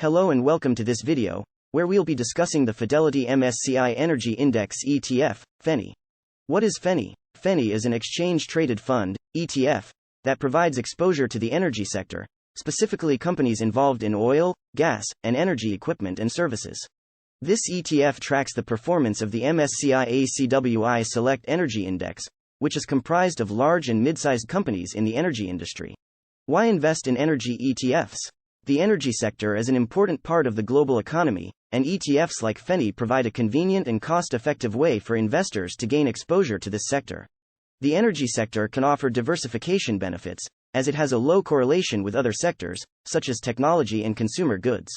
Hello and welcome to this video, where we'll be discussing the Fidelity MSCI Energy Index ETF, FENY. What is FENY? FENY is an exchange-traded fund, ETF, that provides exposure to the energy sector, specifically companies involved in oil, gas, and energy equipment and services. This ETF tracks the performance of the MSCI ACWI Select Energy Index, which is comprised of large and mid-sized companies in the energy industry. Why invest in energy ETFs? The energy sector is an important part of the global economy, and ETFs like FENY provide a convenient and cost-effective way for investors to gain exposure to this sector. The energy sector can offer diversification benefits, as it has a low correlation with other sectors, such as technology and consumer goods.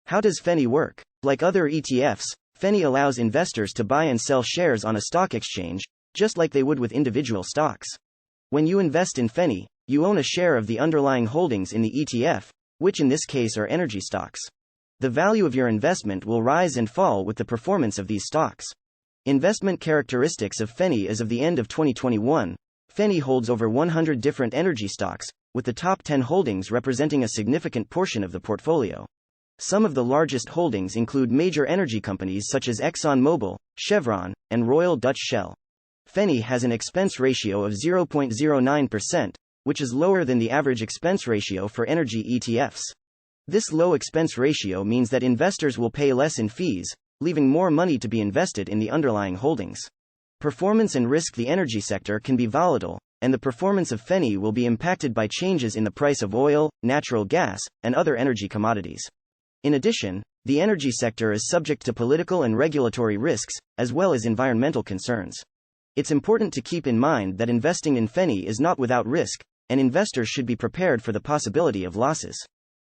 How does FENY work? Like other ETFs, FENY allows investors to buy and sell shares on a stock exchange, just like they would with individual stocks. When you invest in FENY, you own a share of the underlying holdings in the ETF, which in this case are energy stocks. The value of your investment will rise and fall with the performance of these stocks. Investment characteristics of FENY. As of the end of 2021, FENY holds over 100 different energy stocks, with the top 10 holdings representing a significant portion of the portfolio. Some of the largest holdings include major energy companies such as ExxonMobil, Chevron, and Royal Dutch Shell. FENY has an expense ratio of 0.09%, which is lower than the average expense ratio for energy ETFs. This low expense ratio means that investors will pay less in fees, leaving more money to be invested in the underlying holdings. Performance and risk. The energy sector can be volatile, and the performance of FENY will be impacted by changes in the price of oil, natural gas, and other energy commodities. In addition, the energy sector is subject to political and regulatory risks, as well as environmental concerns. It's important to keep in mind that investing in FENY is not without risk, and investors should be prepared for the possibility of losses.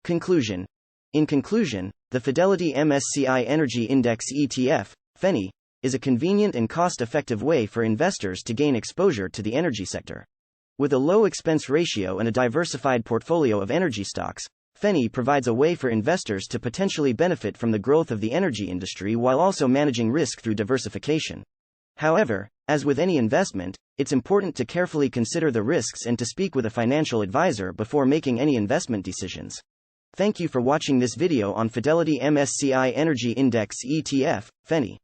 Conclusion. In conclusion, the Fidelity MSCI Energy Index ETF, FENY, is a convenient and cost-effective way for investors to gain exposure to the energy sector. With a low expense ratio and a diversified portfolio of energy stocks, FENY provides a way for investors to potentially benefit from the growth of the energy industry while also managing risk through diversification. However, as with any investment, it's important to carefully consider the risks and to speak with a financial advisor before making any investment decisions. Thank you for watching this video on Fidelity MSCI Energy Index ETF, FENY.